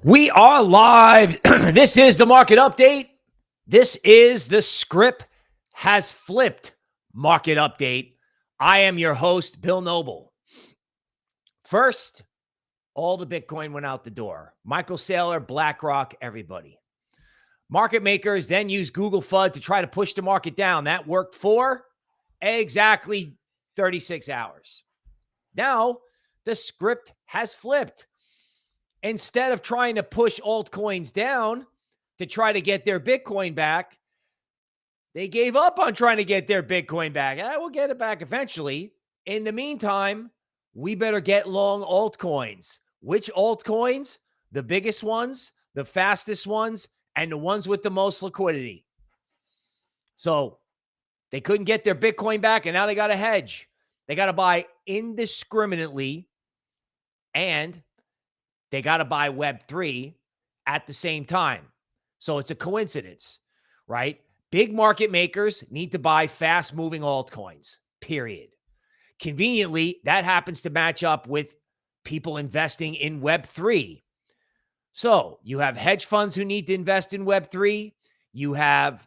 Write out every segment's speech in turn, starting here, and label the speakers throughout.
Speaker 1: We are live. This is the market update. This is the script has flipped market update. I am your host, Bill Noble. First, all the Bitcoin went out the door. Michael Saylor, BlackRock, everybody. Market makers then used Google FUD to try to push the market down. That worked for exactly 36 hours. Now, the script has flipped. Instead of trying to push altcoins down to try to get their Bitcoin back, they gave up on trying to get their Bitcoin back. We'll get it back eventually. In the meantime, we better get long altcoins. Which altcoins? The biggest ones, the fastest ones, and the ones with the most liquidity. So they couldn't get their Bitcoin back, and now they got to hedge. They got to buy indiscriminately, and they got to buy Web3 at the same time. So it's a coincidence, right? Big market makers need to buy fast-moving altcoins, period. Conveniently, that happens to match up with people investing in Web3. So you have hedge funds who need to invest in Web3. You have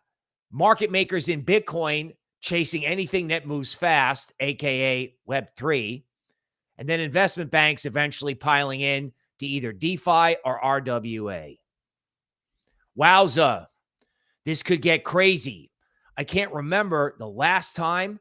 Speaker 1: market makers in Bitcoin chasing anything that moves fast, aka Web3. And then investment banks eventually piling in to either DeFi or RWA. Wowza. This could get crazy. I can't remember the last time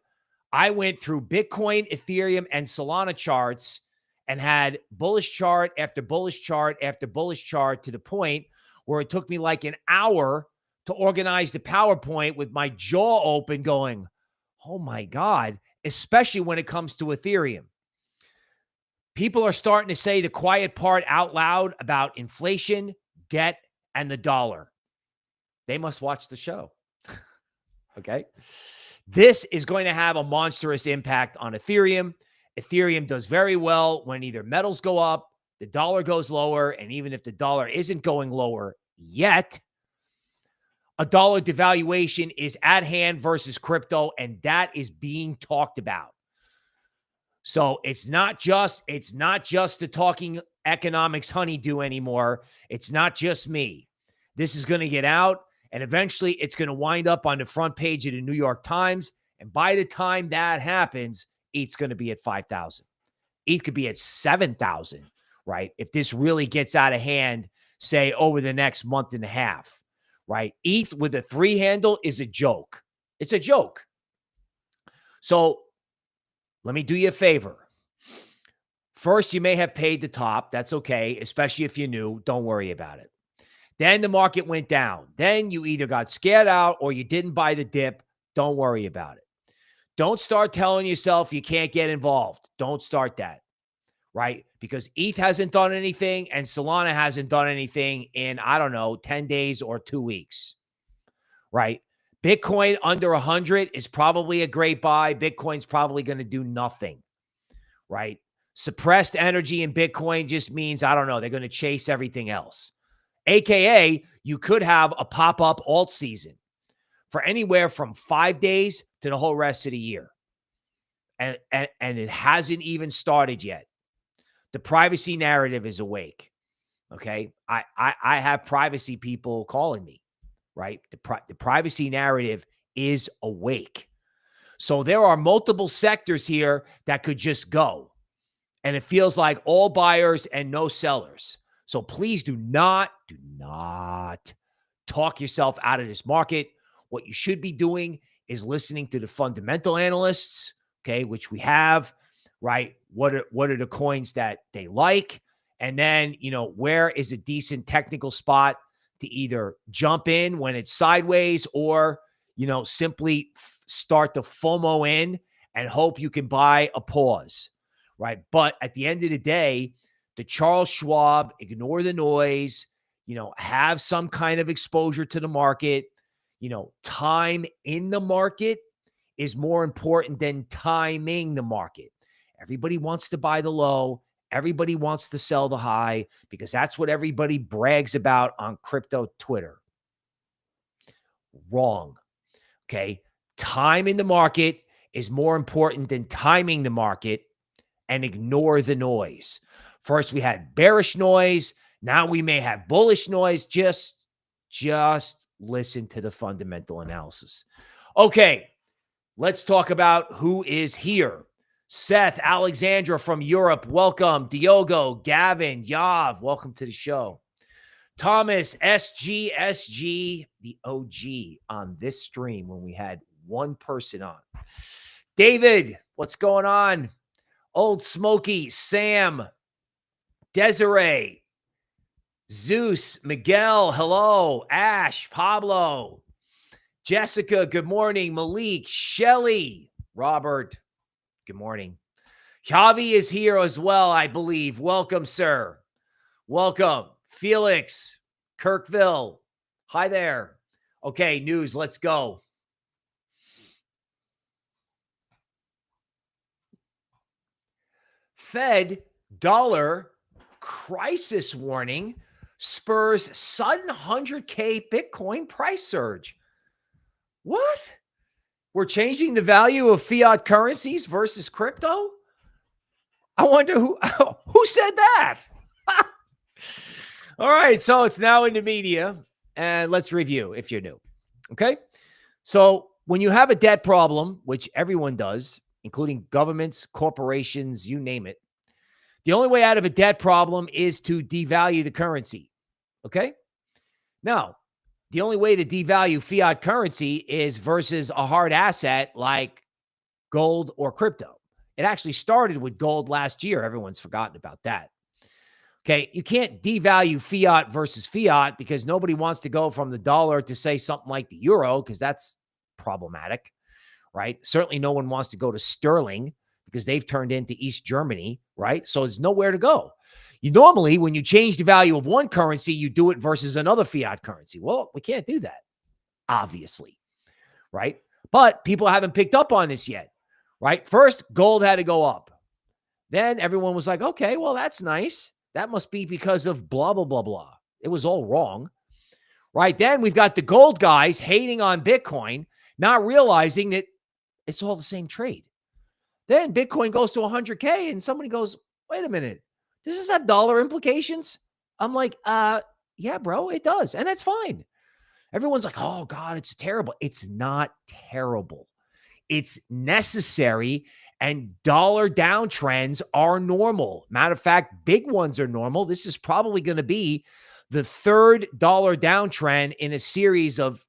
Speaker 1: I went through Bitcoin, Ethereum, and Solana charts and had bullish chart after bullish chart after bullish chart to the point where it took me like an hour to organize the PowerPoint with my jaw open going, oh my God, especially when it comes to Ethereum. People are starting to say the quiet part out loud about inflation, debt, and the dollar. They must watch the show. Okay. This is going to have a monstrous impact on Ethereum. Ethereum does very well when either metals go up, the dollar goes lower, and even if the dollar isn't going lower yet, a dollar devaluation is at hand versus crypto, and that is being talked about. So it's not just the talking economics honeydew anymore. It's not just me. This is going to get out, and eventually it's going to wind up on the front page of the New York Times. And by the time that happens, ETH's going to be at 5,000. ETH could be at 7,000, right? If this really gets out of hand, say over the next month and a half, right? ETH with a 3 handle is a joke. It's a joke. So let me do you a favor. First, you may have paid the top. That's okay, especially if you're new. Don't worry about it. Then the market went down. Then you either got scared out or you didn't buy the dip. Don't worry about it. Don't start telling yourself you can't get involved. Don't start that, right? Because ETH hasn't done anything and Solana hasn't done anything in, 10 days or 2 weeks, right? Bitcoin under 100 is probably a great buy. Bitcoin's probably going to do nothing, right? Suppressed energy in Bitcoin just means, they're going to chase everything else. AKA, you could have a pop-up alt season for anywhere from 5 days to the whole rest of the year. And it hasn't even started yet. The privacy narrative is awake, okay? I have privacy people calling me. Right? The privacy narrative is awake. So there are multiple sectors here that could just go. And it feels like all buyers and no sellers. So please do not talk yourself out of this market. What you should be doing is listening to the fundamental analysts, okay, which we have, right? What are the coins that they like? And then, where is a decent technical spot to either jump in when it's sideways or, simply start to FOMO in and hope you can buy a pause, right? But at the end of the day, the Charles Schwab, ignore the noise, have some kind of exposure to the market. Time in the market is more important than timing the market. Everybody wants to buy the low. Everybody wants to sell the high because that's what everybody brags about on crypto Twitter. Wrong. Okay. Time in the market is more important than timing the market, and ignore the noise. First, we had bearish noise. Now we may have bullish noise. Just listen to the fundamental analysis. Okay, let's talk about who is here. Seth, Alexandra from Europe, welcome. Diogo, Gavin, Yav, welcome to the show. Thomas, SG, the OG on this stream when we had one person on. David, what's going on? Old Smoky, Sam, Desiree, Zeus, Miguel, hello, Ash, Pablo, Jessica, good morning, Malik, Shelly, Robert, good morning. Javi is here as well, I believe. Welcome, sir. Welcome. Felix, Kirkville, hi there. Okay, news, let's go. Fed dollar crisis warning spurs sudden 100K Bitcoin price surge. What? We're changing the value of fiat currencies versus crypto? I wonder who said that? All right, so it's now in the media, and let's review if you're new. Okay? So when you have a debt problem, which everyone does, including governments, corporations, you name it, the only way out of a debt problem is to devalue the currency. Okay? Now, the only way to devalue fiat currency is versus a hard asset like gold or crypto. It actually started with gold last year. Everyone's forgotten about that. Okay, you can't devalue fiat versus fiat because nobody wants to go from the dollar to say something like the euro because that's problematic, right? Certainly no one wants to go to sterling because they've turned into East Germany, right? So there's nowhere to go. You normally, when you change the value of one currency, you do it versus another fiat currency. Well, we can't do that, obviously, right? But people haven't picked up on this yet, right? First, gold had to go up. Then everyone was like, okay, well, that's nice. That must be because of blah, blah, blah, blah. It was all wrong, right? Then we've got the gold guys hating on Bitcoin, not realizing that it's all the same trade. Then Bitcoin goes to 100K and somebody goes, wait a minute, does this have dollar implications? I'm like, yeah, bro, it does. And that's fine. Everyone's like, oh God, it's terrible. It's not terrible. It's necessary. And dollar downtrends are normal. Matter of fact, big ones are normal. This is probably going to be the third dollar downtrend in a series of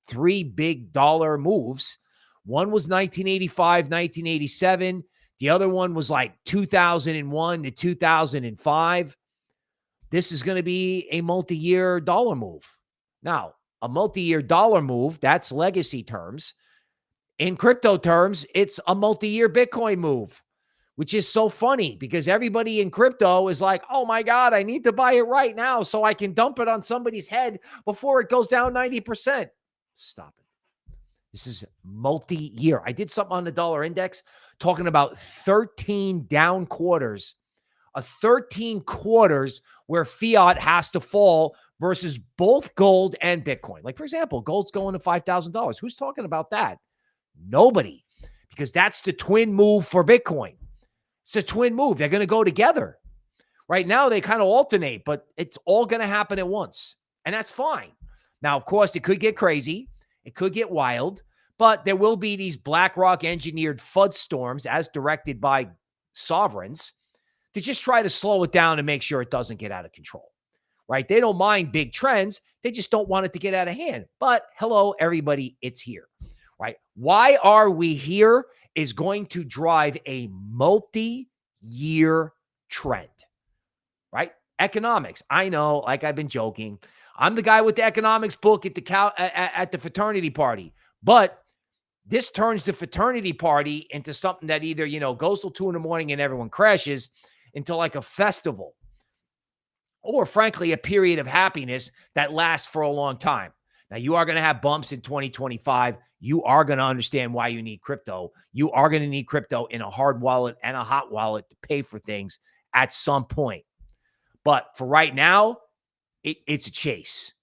Speaker 1: 3 big dollar moves. One was 1985, 1987. The other one was like 2001 to 2005. This is going to be a multi-year dollar move. Now, a multi-year dollar move, that's legacy terms. In crypto terms, it's a multi-year Bitcoin move, which is so funny because everybody in crypto is like, oh my God, I need to buy it right now so I can dump it on somebody's head before it goes down 90%. Stop it. This is multi-year. I did something on the dollar index talking about 13 down quarters, 13 quarters where fiat has to fall versus both gold and Bitcoin. Like, for example, gold's going to $5,000. Who's talking about that? Nobody, because that's the twin move for Bitcoin. It's a twin move. They're going to go together. Right now, they kind of alternate, but it's all going to happen at once. And that's fine. Now, of course, it could get crazy. It could get wild, but there will be these BlackRock engineered FUD storms as directed by sovereigns to just try to slow it down and make sure it doesn't get out of control. Right? They don't mind big trends. They just don't want it to get out of hand. But hello, everybody, it's here. Right? Why are we here is going to drive a multi-year trend, right? Economics. I know, like I've been joking. I'm the guy with the economics book at the fraternity party, but this turns the fraternity party into something that either, goes till 2 a.m. and everyone crashes into like a festival or frankly, a period of happiness that lasts for a long time. Now, you are going to have bumps in 2025. You are going to understand why you need crypto. You are going to need crypto in a hard wallet and a hot wallet to pay for things at some point. But for right now, it's a chase.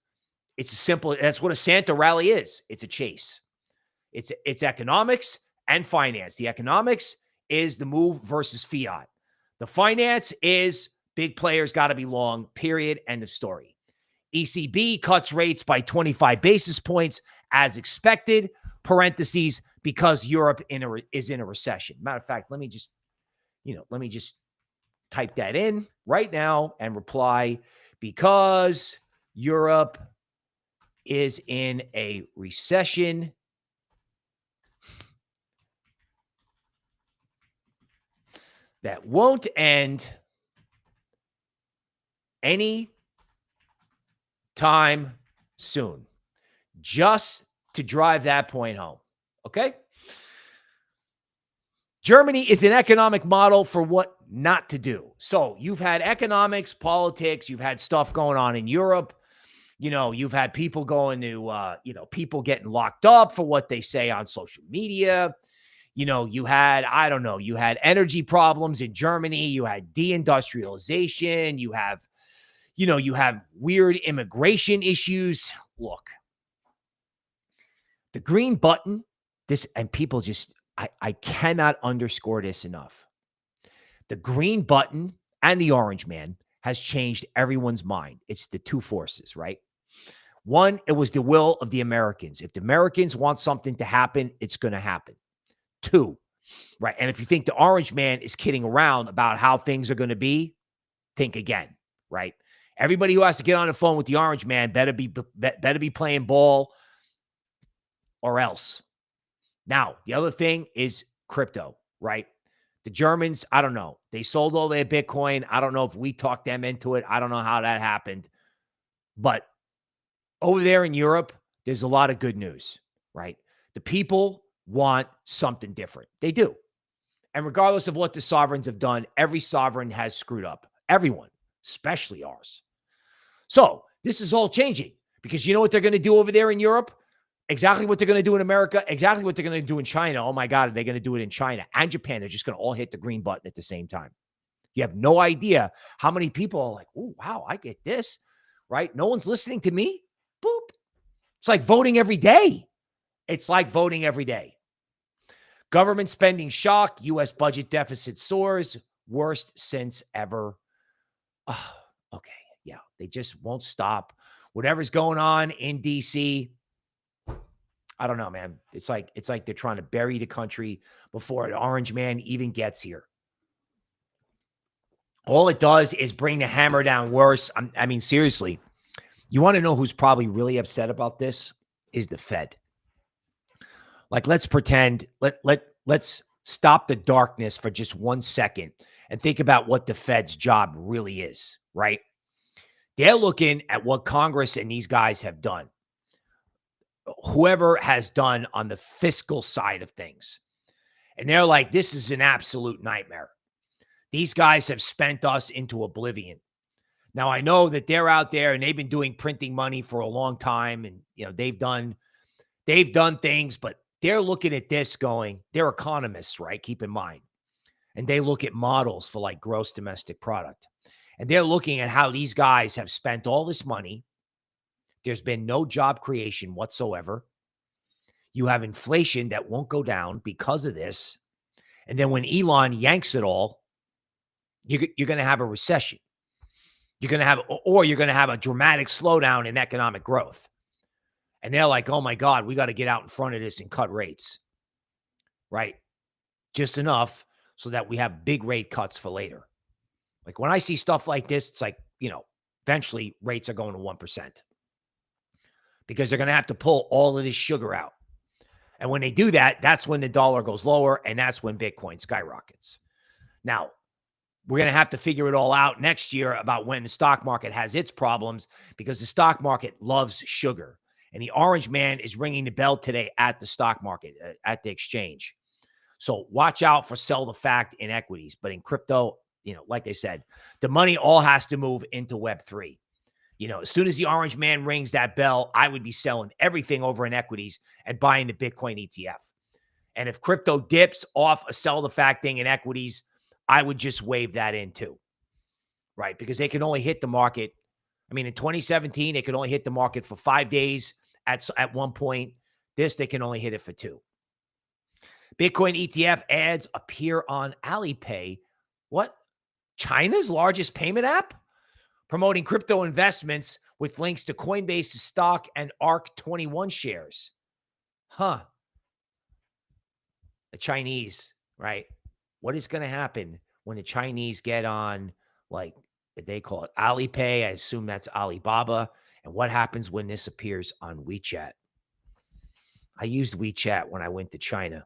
Speaker 1: It's a simple, that's what a Santa rally is. It's a chase. It's economics and finance. The economics is the move versus fiat. The finance is Big players got to be long, period. End of story. ECB cuts rates by 25 basis points as expected, parentheses, because Europe is in a recession. Matter of fact, let me just type that in right now and reply, because Europe is in a recession. That won't end any time soon. Just to drive that point home. Okay? Germany is an economic model for what not to do. So you've had economics, politics, you've had stuff going on in Europe. You've had people going to, people getting locked up for what they say on social media. You had energy problems in Germany. You had deindustrialization. You have weird immigration issues. Look, the green button, people just, I cannot underscore this enough. The green button and the orange man has changed everyone's mind. It's the two forces, right? One, it was the will of the Americans. If the Americans want something to happen, it's going to happen. Two, right? And if you think the orange man is kidding around about how things are going to be, think again, right? Everybody who has to get on the phone with the orange man better be playing ball or else. Now, the other thing is crypto, right? The Germans, I don't know. They sold all their Bitcoin. I don't know if we talked them into it. I don't know how that happened. But over there in Europe, there's a lot of good news, right? The people want something different. They do. And regardless of what the sovereigns have done, every sovereign has screwed up. Everyone, especially ours. So this is all changing because you know what they're going to do over there in Europe? Exactly what they're going to do in America, exactly what they're going to do in China. Oh my God, are they going to do it in China and Japan? They're just going to all hit the green button at the same time. You have no idea how many people are like, oh, wow, I get this, right? No one's listening to me. Boop. It's like voting every day. It's like voting every day. Government spending shock. U.S. budget deficit soars. Worst since ever. Oh, okay. Yeah, they just won't stop. Whatever's going on in D.C., I don't know, man. It's like they're trying to bury the country before an orange man even gets here. All it does is bring the hammer down worse. I mean, seriously, you want to know who's probably really upset about this? Is the Fed. Like, let's pretend, let's stop the darkness for just 1 second and think about what the Fed's job really is, right? They're looking at what Congress and these guys have done. Whoever has done on the fiscal side of things. And they're like, this is an absolute nightmare. These guys have spent us into oblivion. Now, I know that they're out there and they've been doing printing money for a long time. And, they've done things, but they're looking at this going, they're economists, right? Keep in mind. And they look at models for like gross domestic product. And they're looking at how these guys have spent all this money. There's been no job creation whatsoever. You have inflation that won't go down because of this. And then when Elon yanks it all, you're going to have a recession. You're going to have a dramatic slowdown in economic growth. And they're like, oh my God, we got to get out in front of this and cut rates. Right? Just enough so that we have big rate cuts for later. Like when I see stuff like this, it's like, eventually rates are going to 1%. Because they're going to have to pull all of this sugar out. And when they do that, that's when the dollar goes lower, and that's when Bitcoin skyrockets. Now, we're going to have to figure it all out next year about when the stock market has its problems, because the stock market loves sugar. And the orange man is ringing the bell today at the stock market, at the exchange. So watch out for sell the fact in equities. But in crypto, like I said, the money all has to move into Web3. As soon as the orange man rings that bell, I would be selling everything over in equities and buying the Bitcoin ETF. And if crypto dips off a sell the fact thing in equities, I would just wave that in too, right? Because they can only hit the market. I mean, in 2017, they could only hit the market for 5 days at one point. This, they can only hit it for 2. Bitcoin ETF ads appear on Alipay. What? China's largest payment app, promoting crypto investments with links to Coinbase's stock and ARC21 shares. Huh. The Chinese, right? What is going to happen when the Chinese get on, like they call it Alipay? I assume that's Alibaba. And what happens when this appears on WeChat? I used WeChat when I went to China.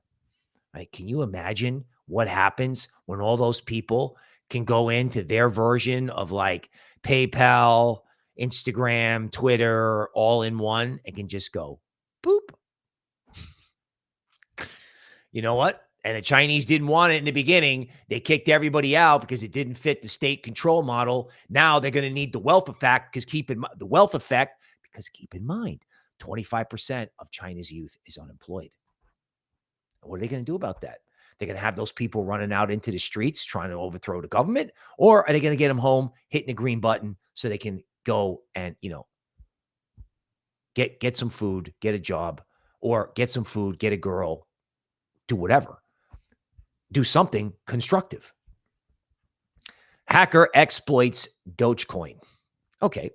Speaker 1: Right? Can you imagine what happens when all those people can go into their version of like PayPal, Instagram, Twitter, all in one, and can just go boop? You know what? And the Chinese didn't want it in the beginning. They kicked everybody out because it didn't fit the state control model. Now they're going to need the wealth effect because keep in mind, 25% of China's youth is unemployed. What are they going to do about that? They're going to have those people running out into the streets trying to overthrow the government, or are they going to get them home, hitting the green button so they can go and, get some food, get a job, or get some food, get a girl, do whatever. Do something constructive. Hacker exploits Dogecoin. Okay.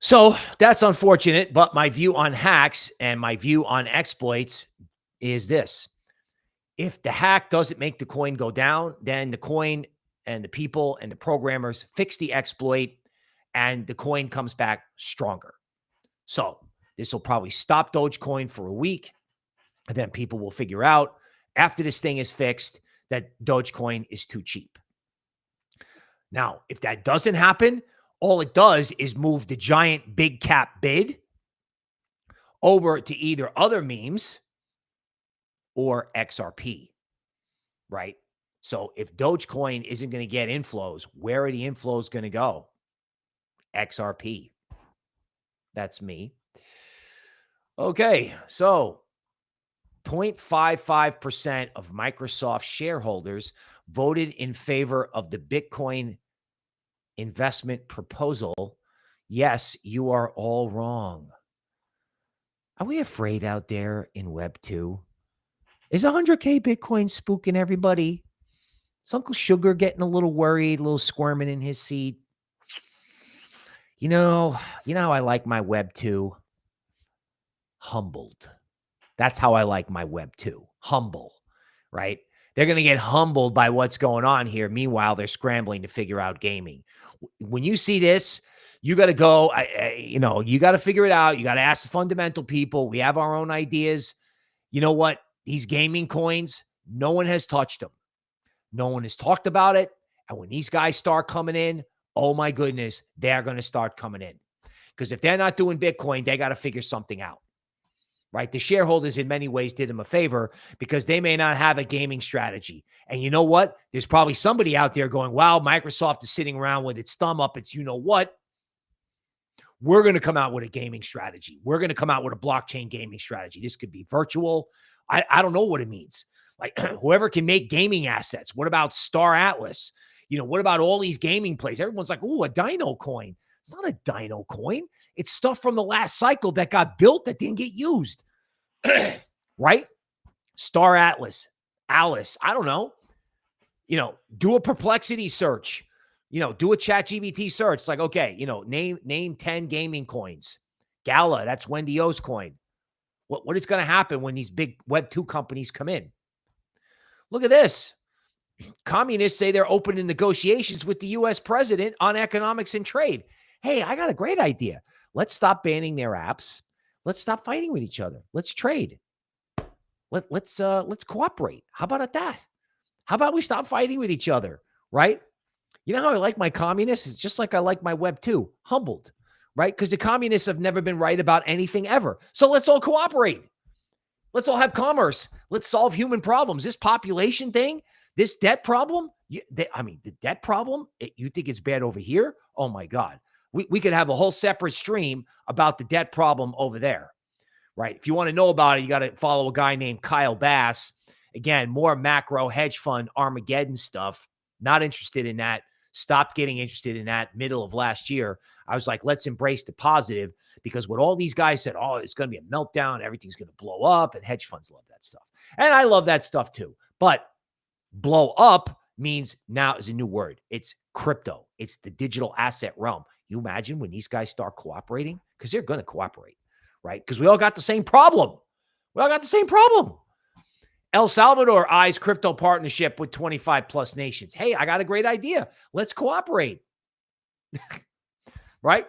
Speaker 1: So that's unfortunate, but my view on hacks and my view on exploits is this. If the hack doesn't make the coin go down, then the coin and the people and the programmers fix the exploit and the coin comes back stronger. So this will probably stop Dogecoin for a week. And then people will figure out after this thing is fixed that Dogecoin is too cheap. Now, if that doesn't happen, all it does is move the giant big cap bid over to either other memes or XRP, right? So if Dogecoin isn't going to get inflows, where are the inflows going to go? XRP. That's me. Okay, so 0.55% of Microsoft shareholders voted in favor of the Bitcoin investment proposal. Yes, you are all wrong. Are we afraid out there in Web 2? Is 100K Bitcoin spooking everybody? Is Uncle Sugar getting a little worried, a little squirming in his seat? You know how I like my Web 2? Humbled. That's how I like my Web 2. Humble, right? They're going to get humbled by what's going on here. Meanwhile, they're scrambling to figure out gaming. When you see this, you got to go, you got to figure it out. You got to ask the fundamental people. We have our own ideas. You know what? These gaming coins, no one has touched them. No one has talked about it. And when these guys start coming in, oh my goodness, they're going to start coming in. Because if they're not doing Bitcoin, they got to figure something out. Right? The shareholders in many ways did them a favor because they may not have a gaming strategy. And you know what? There's probably somebody out there going, wow, Microsoft is sitting around with its thumb up. It's, you know what? We're going to come out with a gaming strategy. We're going to come out with a blockchain gaming strategy. This could be virtual. I don't know what it means. Like whoever can make gaming assets. What about Star Atlas? What about all these gaming plays? Everyone's like, ooh, a Dino coin. It's not a Dino coin. It's stuff from the last cycle that got built that didn't get used. Right? Star Atlas, Alice. I don't know. Do a Perplexity search. Do a ChatGPT search. It's like, okay, name 10 gaming coins. Gala, that's Wendy O's coin. What is going to happen when these big Web 2 companies come in? Look at this. Communists say they're open to negotiations with the U.S. president on economics and trade. Hey, I got a great idea. Let's stop banning their apps. Let's stop fighting with each other. Let's trade. Let's cooperate. How about that? How about we stop fighting with each other, right? You know how I like my communists? It's just like I like my Web 2, humbled, right? Because the communists have never been right about anything ever. So let's all cooperate. Let's all have commerce. Let's solve human problems. This population thing, this debt problem, the debt problem, you think it's bad over here? Oh my God. We could have a whole separate stream about the debt problem over there, right? If you want to know about it, you got to follow a guy named Kyle Bass. Again, more macro hedge fund Armageddon stuff. Not interested in that. Stopped getting interested in that middle of last year. I was like, let's embrace the positive because what all these guys said, oh, it's going to be a meltdown. Everything's going to blow up and hedge funds love that stuff. And I love that stuff too. But blow up means now is a new word. It's crypto. It's the digital asset realm. You imagine when these guys start cooperating, because they're going to cooperate, right? Because we all got the same problem. We all got the same problem. El Salvador eyes crypto partnership with 25 plus nations. Hey, I got a great idea. Let's cooperate. Right?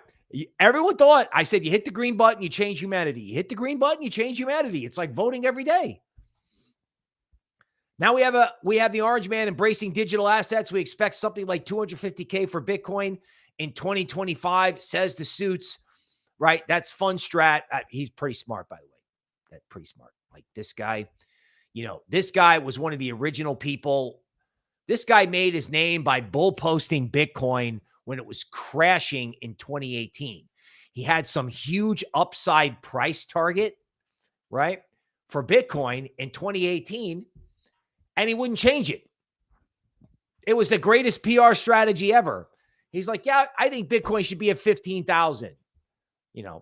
Speaker 1: Everyone thought, I said, you hit the green button, you change humanity. You hit the green button, you change humanity. It's like voting every day. Now we have the orange man embracing digital assets. We expect something like 250K for Bitcoin in 2025, says the suits. Right? That's fun strat. He's pretty smart, by the way. That's pretty smart. Like this guy. This guy was one of the original people. This guy made his name by bull posting Bitcoin when it was crashing in 2018. He had some huge upside price target, right, for Bitcoin in 2018, and he wouldn't change it. It was the greatest PR strategy ever. He's like, yeah, I think Bitcoin should be at 15,000.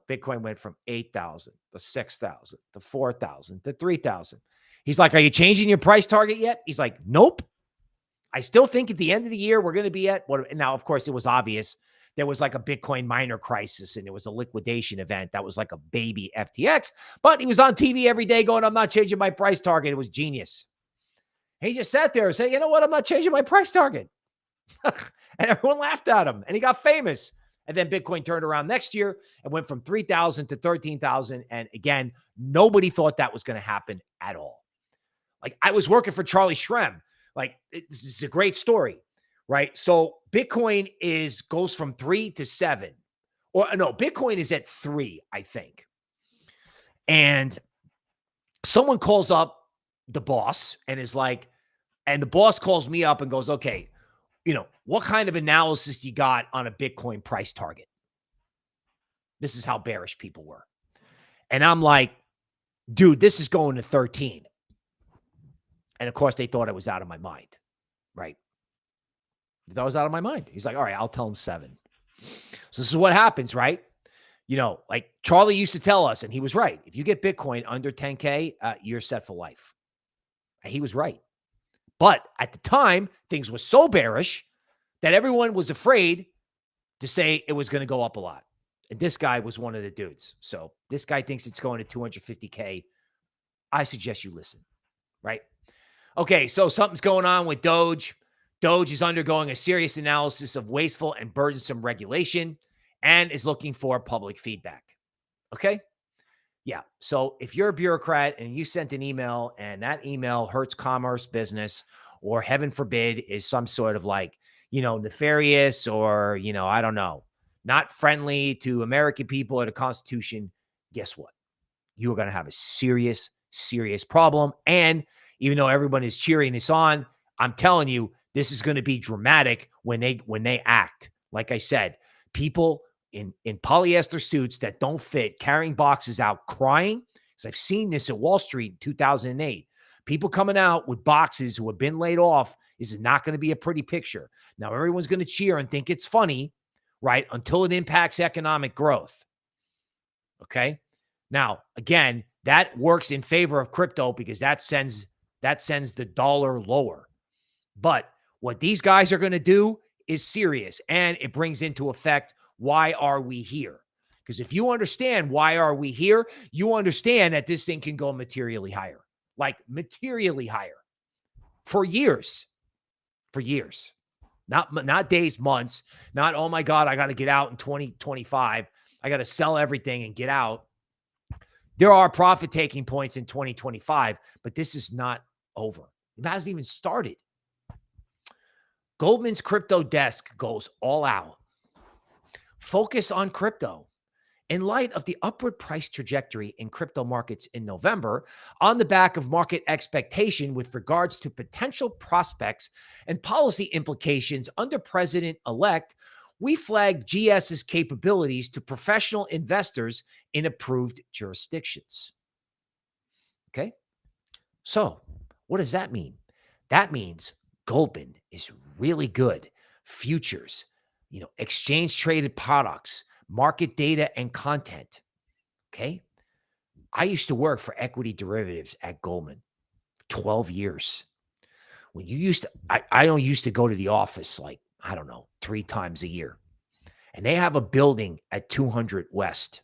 Speaker 1: Bitcoin went from 8,000 to 6,000 to 4,000 to 3,000. He's like, are you changing your price target yet? He's like, nope. I still think at the end of the year, we're going to be at what? Now, of course, it was obvious. There was like a Bitcoin miner crisis and it was a liquidation event. That was like a baby FTX, but he was on TV every day going, I'm not changing my price target. It was genius. He just sat there and said, you know what? I'm not changing my price target. And everyone laughed at him and he got famous. And then Bitcoin turned around next year and went from 3,000 to 13,000. And again, nobody thought that was going to happen at all. Like I was working for Charlie Shrem. Like this is a great story, right? So Bitcoin goes from 3 to 7. Or no, Bitcoin is at 3, I think. And someone calls up the boss and is like, and the boss calls me up and goes, okay, what kind of analysis you got on a Bitcoin price target? This is how bearish people were. And I'm like, dude, this is going to 13. And of course, they thought I was out of my mind, right? They thought I was out of my mind. He's like, all right, I'll tell him 7. So this is what happens, right? Like Charlie used to tell us, and he was right. If you get Bitcoin under 10K, you're set for life. And he was right. But at the time, things were so bearish that everyone was afraid to say it was going to go up a lot. And this guy was one of the dudes. So this guy thinks it's going to 250K. I suggest you listen, right? Okay, so something's going on with Doge. Doge is undergoing a serious analysis of wasteful and burdensome regulation and is looking for public feedback. Okay? Yeah. So if you're a bureaucrat and you sent an email and that email hurts commerce, business, or heaven forbid is some sort of like, nefarious or, I don't know, not friendly to American people or the Constitution, guess what? You are going to have a serious, serious problem. And even though everyone is cheering this on, I'm telling you, this is going to be dramatic when they act. Like I said, people in polyester suits that don't fit, carrying boxes out, crying. Because I've seen this at Wall Street in 2008. People coming out with boxes who have been laid off is not going to be a pretty picture. Now, everyone's going to cheer and think it's funny, right? Until it impacts economic growth. Okay? Now, again, that works in favor of crypto because that sends the dollar lower. But what these guys are going to do is serious, and it brings into effect why are we here? Because if you understand why are we here, you understand that this thing can go materially higher, like materially higher for years, not days, months, not, oh my God, I got to get out in 2025. I got to sell everything and get out. There are profit-taking points in 2025, but this is not over. It hasn't even started. Goldman's crypto desk goes all out. Focus on crypto. In light of the upward price trajectory in crypto markets in November, on the back of market expectation with regards to potential prospects and policy implications under President-elect, we flagged GS's capabilities to professional investors in approved jurisdictions. Okay? So, what does that mean? That means Goldman is really good. Futures, exchange-traded products, market data and content. Okay? I used to work for equity derivatives at Goldman, 12 years. When you used to, I don't used to go to the office like, I don't know, 3 times a year. And they have a building at 200 West.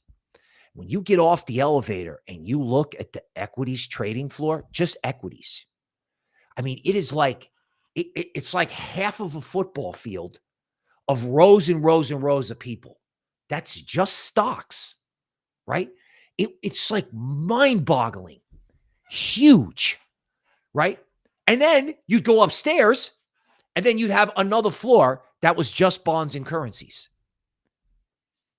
Speaker 1: When you get off the elevator and you look at the equities trading floor, just equities. I mean, it is like, it's like half of a football field of rows and rows and rows of people. That's just stocks, right? It's like mind-boggling, huge, right? And then you'd go upstairs, and then you'd have another floor that was just bonds and currencies.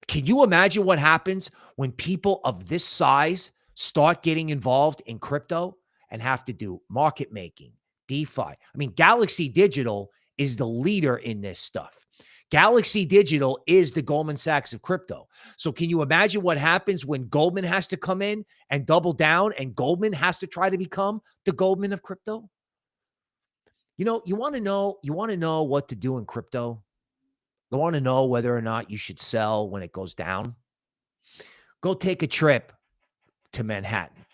Speaker 1: Can you imagine what happens when people of this size start getting involved in crypto and have to do market making, DeFi? I mean, Galaxy Digital is the leader in this stuff. Galaxy Digital is the Goldman Sachs of crypto. So can you imagine what happens when Goldman has to come in and double down, and Goldman has to try to become the Goldman of crypto? You know, you want to know what to do in crypto? You want to know whether or not you should sell when it goes down? Go take a trip to Manhattan.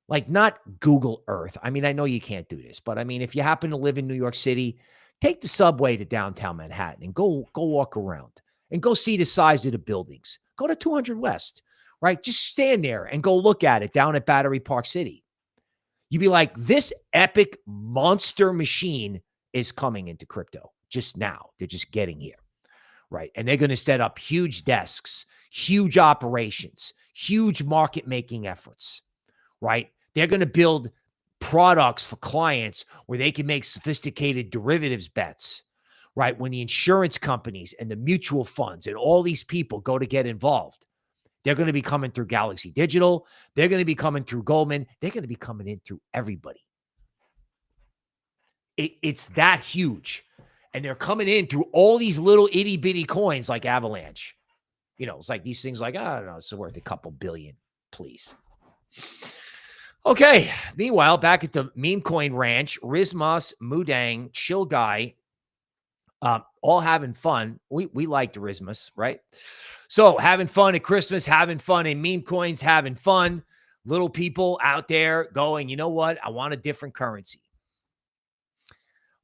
Speaker 1: Like, not Google Earth. I mean, I know you can't do this, but I mean, if you happen to live in New York City, take the subway to downtown Manhattan and go walk around and go see the size of the buildings. Go to 200 West, right? Just stand there and go look at it down at Battery Park City. You'd be like, this epic monster machine is coming into crypto just now. They're just getting here, right? And they're going to set up huge desks, huge operations, huge market-making efforts, right? They're going to build products for clients where they can make sophisticated derivatives bets, right? When the insurance companies and the mutual funds and all these people go to get involved, they're going to be coming through Galaxy Digital. They're going to be coming through Goldman. They're going to be coming in through everybody. It's that huge. And they're coming in through all these little itty bitty coins like Avalanche. You know, it's like these things like, I don't know, it's worth a couple billion, please. Okay. Meanwhile, back at the meme coin ranch, Rizmas, Mudang, Chill Guy, all having fun. We liked Rizmas, right? So having fun at Christmas, having fun in meme coins, having fun. Little people out there going, you know what? I want a different currency.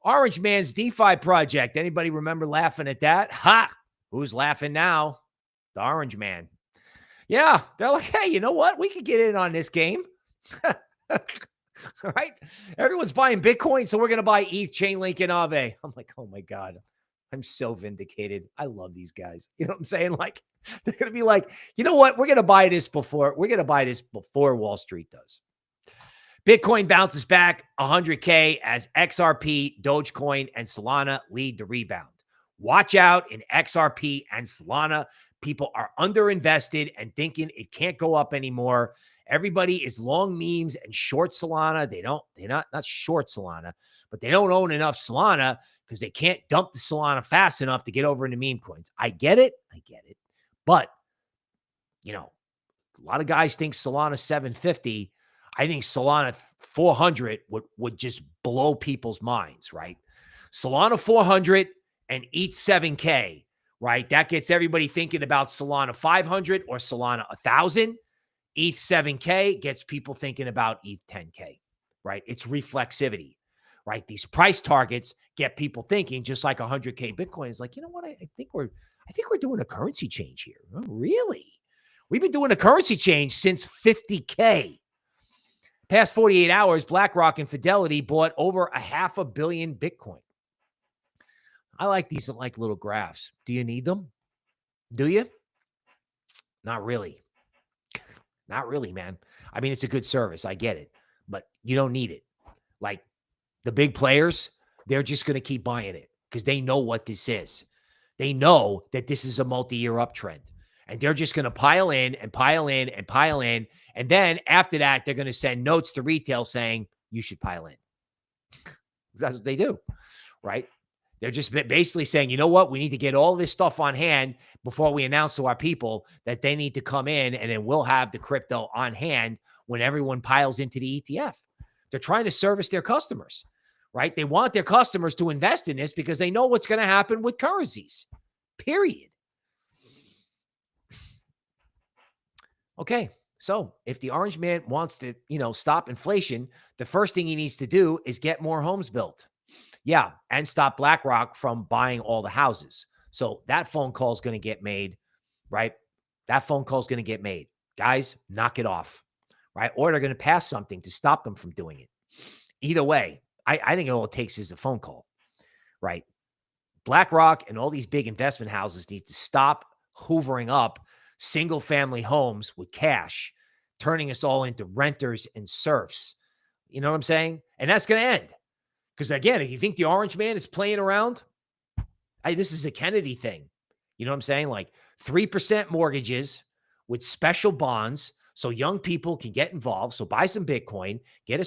Speaker 1: Orange Man's DeFi project. Anybody remember laughing at that? Ha! Who's laughing now? The Orange Man. Yeah, they're like, hey, you know what? We could get in on this game. Right? Everyone's buying Bitcoin, so we're going to buy ETH, Chainlink, and Aave. I'm like, oh my God. I'm so vindicated. I love these guys. You know what I'm saying? Like, they're going to be like, you know what? We're going to buy this before Wall Street does. Bitcoin bounces back 100K as XRP, Dogecoin, and Solana lead the rebound. Watch out in XRP and Solana. People are underinvested and thinking it can't go up anymore. Everybody is long memes and short Solana. They're not short Solana, but they don't own enough Solana because they can't dump the Solana fast enough to get over into meme coins. I get it. But, you know, a lot of guys think Solana 750. I think Solana 400 would just blow people's minds, right? Solana 400 and ETH 7K, right? That gets everybody thinking about Solana 500 or Solana 1,000. ETH 7K gets people thinking about ETH 10K, right? It's reflexivity, right? These price targets get people thinking, just like 100K Bitcoin is like, you know what? I think we're doing a currency change here. Oh, really? We've been doing a currency change since 50K. Past 48 hours, BlackRock and Fidelity bought over 500 million Bitcoin. I like these like little graphs. Do you need them? Do you? Not really. Not really, man. I mean, it's a good service. I get it, but you don't need it. Like the big players, they're just going to keep buying it because they know what this is. They know that this is a multi-year uptrend, and they're just going to pile in and pile in and pile in. And then after that, they're going to send notes to retail saying, you should pile in. That's what they do, right? They're just basically saying, you know what? We need to get all this stuff on hand before we announce to our people that they need to come in, and then we'll have the crypto on hand when everyone piles into the ETF. They're trying to service their customers, right? They want their customers to invest in this because they know what's going to happen with currencies, period. Okay. So if the Orange Man wants to, stop inflation, the first thing he needs to do is get more homes built. Yeah, and stop BlackRock from buying all the houses. So that phone call is going to get made, right? That phone call is going to get made. Guys, knock it off, right? Or they're going to pass something to stop them from doing it. Either way, I think all it takes is a phone call, right? BlackRock and all these big investment houses need to stop hoovering up single family homes with cash, turning us all into renters and serfs. You know what I'm saying? And that's going to end. Because again, if you think the orange man is playing around, this is a Kennedy thing. You know what I'm saying? Like 3% mortgages with special bonds so young people can get involved. So buy some Bitcoin, get a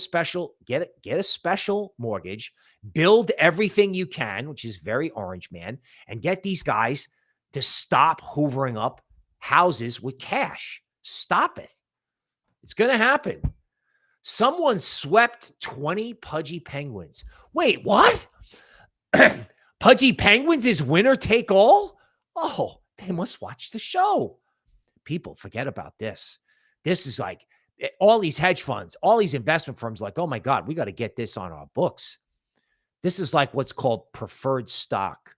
Speaker 1: special mortgage, build everything you can, which is very orange man, and get these guys to stop hoovering up houses with cash. Stop it. It's going to happen. Someone swept 20 pudgy penguins. Wait, what? Pudgy penguins is winner take all? Oh, they must watch the show. People, forget about this. This is like all these hedge funds, all these investment firms like, oh my God, we got to get this on our books. This is like what's called preferred stock.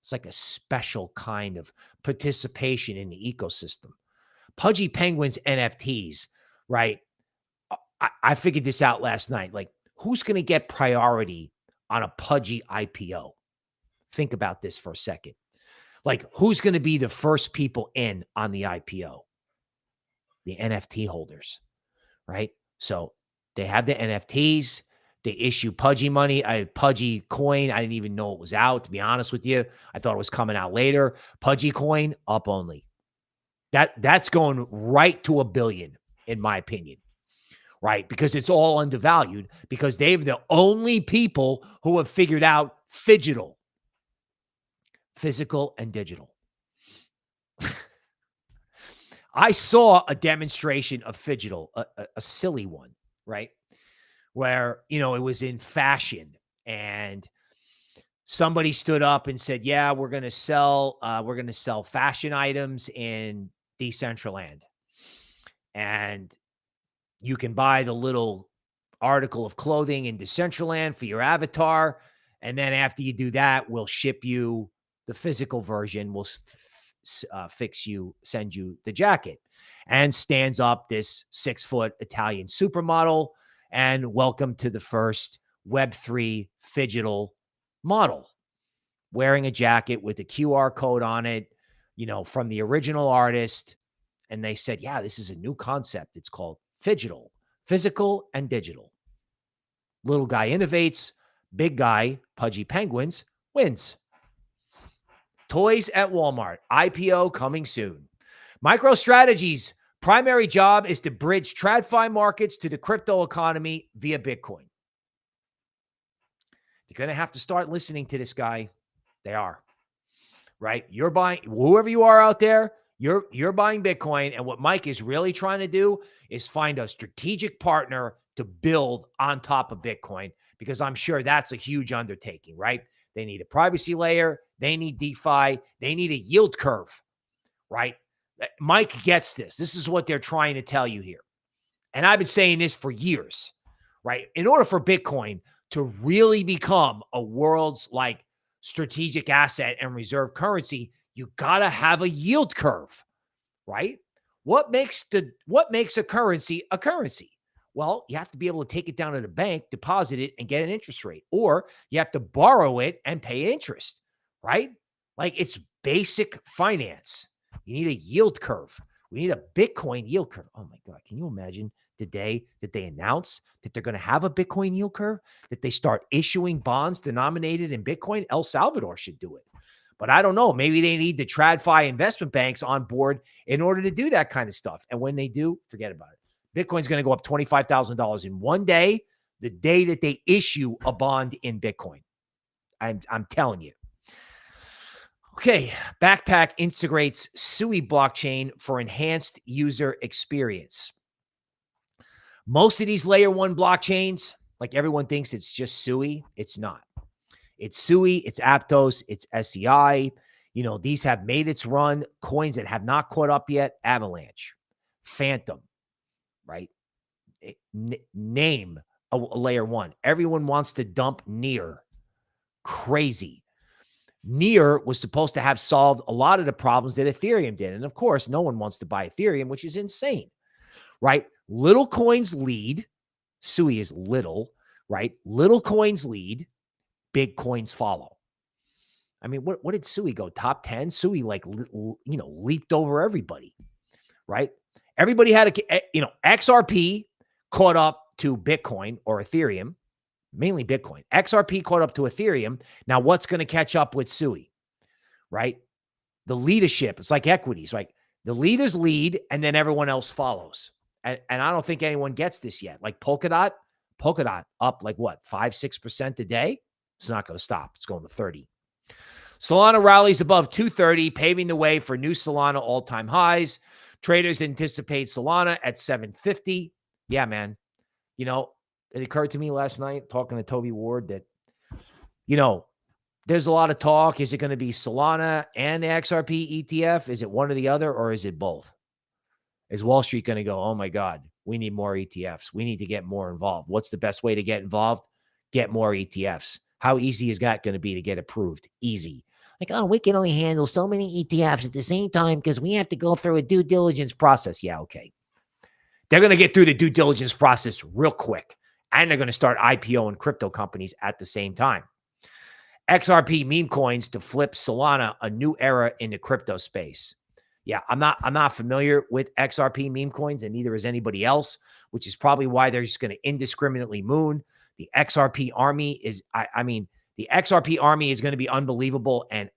Speaker 1: It's like a special kind of participation in the ecosystem. Pudgy penguins NFTs, right? I figured this out last night. Like, who's going to get priority on a pudgy IPO? Think about this for a second. Like, who's going to be the first people in on the IPO? The NFT holders, right? So they have the NFTs. They issue pudgy money. Pudgy coin. I didn't even know it was out, to be honest with you. I thought it was coming out later. Pudgy coin, up only. That's going right to $1 billion, in my opinion. Right? Because it's all undervalued, because they're the only people who have figured out physical and digital. I saw a demonstration of phygital, a silly one, right? Where, it was in fashion, and somebody stood up and said, yeah, we're going to sell fashion items in Decentraland. And you can buy the little article of clothing in Decentraland for your avatar. And then after you do that, we'll ship you the physical version. We'll send you the jacket. And stands up this 6-foot Italian supermodel. And welcome to the first Web3 phygital model, wearing a jacket with a QR code on it, from the original artist. And they said, yeah, this is a new concept. It's called phygital, physical and digital. Little guy innovates, big guy, pudgy penguins, wins. Toys at Walmart, IPO coming soon. MicroStrategy's primary job is to bridge TradFi markets to the crypto economy via Bitcoin. You're going to have to start listening to this guy. They are, right? You're buying, whoever you are out there, you're buying Bitcoin. And what Mike is really trying to do is find a strategic partner to build on top of Bitcoin, because I'm sure that's a huge undertaking, right? They need a privacy layer. They need DeFi. They need a yield curve, right? Mike gets this. This is what they're trying to tell you here. And I've been saying this for years, right? In order for Bitcoin to really become a world's strategic asset and reserve currency, you got to have a yield curve, right? What makes a currency a currency? Well, you have to be able to take it down to the bank, deposit it, and get an interest rate. Or you have to borrow it and pay interest, right? It's basic finance. You need a yield curve. We need a Bitcoin yield curve. Oh my God. Can you imagine the day that they announce that they're going to have a Bitcoin yield curve, that they start issuing bonds denominated in Bitcoin? El Salvador should do it. But I don't know. Maybe they need the TradFi investment banks on board in order to do that kind of stuff. And when they do, forget about it. Bitcoin's going to go up $25,000 in one day, the day that they issue a bond in Bitcoin. I'm telling you. Okay, Backpack integrates Sui blockchain for enhanced user experience. Most of these layer 1 blockchains, everyone thinks it's just Sui. It's not. It's Sui, it's Aptos, it's SEI. These have made its run. Coins that have not caught up yet, Avalanche, Phantom, right? Name a layer 1. Everyone wants to dump Near, Crazy. Near was supposed to have solved a lot of the problems that Ethereum did. And of course, no one wants to buy Ethereum, which is insane, right? Little coins lead. Sui is little, right? Little coins lead, big coins follow. I mean, what did Sui go? Top 10? Sui leaped over everybody, right? Everybody had XRP caught up to Bitcoin or Ethereum, mainly Bitcoin. XRP caught up to Ethereum. Now what's going to catch up with Sui, right? The leadership. It's like equities, right? The leaders lead and then everyone else follows. And I don't think anyone gets this yet. Like Polkadot up like what, 5-6% a day? It's not going to stop. It's going to 30. Solana rallies above 230, paving the way for new Solana all-time highs. Traders anticipate Solana at 750. Yeah, man. It occurred to me last night talking to Toby Ward that, there's a lot of talk. Is it going to be Solana and the XRP ETF? Is it one or the other, or is it both? Is Wall Street going to go, oh my God, we need more ETFs. We need to get more involved. What's the best way to get involved? Get more ETFs. How easy is that going to be to get approved? Easy. Like, oh, we can only handle so many ETFs at the same time because we have to go through a due diligence process. Yeah, okay. They're going to get through the due diligence process real quick, and they're going to start IPOing crypto companies at the same time. XRP meme coins to flip Solana, a new era in the crypto space. Yeah, I'm not familiar with XRP meme coins, and neither is anybody else, which is probably why they're just going to indiscriminately moon. The XRP army is, the XRP army is going to be unbelievable, and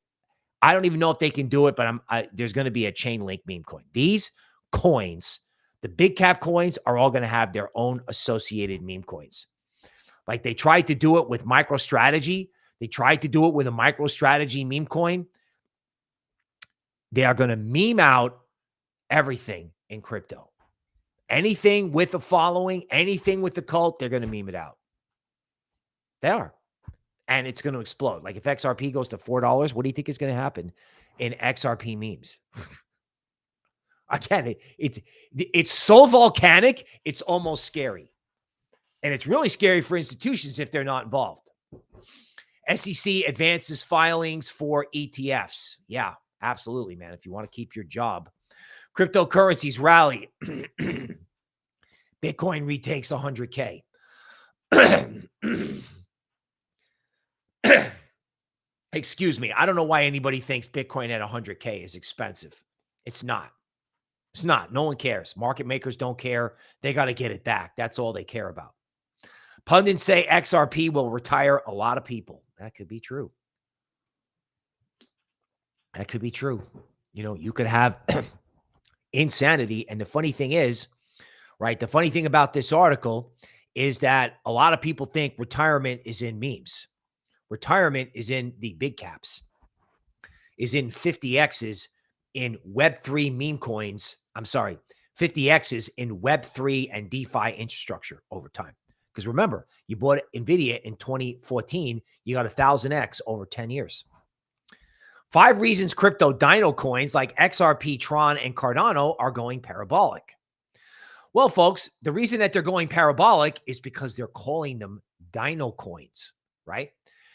Speaker 1: I don't even know if they can do it, but there's going to be a chain link meme coin. These coins, the big cap coins, are all going to have their own associated meme coins. Like they tried to do it with MicroStrategy. They tried to do it with a MicroStrategy meme coin. They are going to meme out everything in crypto. Anything with a following, anything with the cult, they're going to meme it out. They are. And it's going to explode. Like if XRP goes to $4, what do you think is going to happen in XRP memes? Again, it's so volcanic, it's almost scary. And it's really scary for institutions if they're not involved. SEC advances filings for ETFs. Yeah, absolutely, man. If you want to keep your job. Cryptocurrencies rally. Bitcoin retakes 100K. Excuse me. I don't know why anybody thinks Bitcoin at 100K is expensive. It's not. It's not. No one cares. Market makers don't care. They got to get it back. That's all they care about. Pundits say XRP will retire a lot of people. That could be true. That could be true. You could have insanity. And the funny thing is, right, the funny thing about this article is that a lot of people think retirement is in memes. Retirement is in the big caps, is in 50Xs in Web3 meme coins. 50Xs in Web3 and DeFi infrastructure over time. Because remember, you bought NVIDIA in 2014, you got 1,000X over 10 years. 5 reasons crypto dino coins like XRP, Tron, and Cardano are going parabolic. Well, folks, the reason that they're going parabolic is because they're calling them dino coins, right?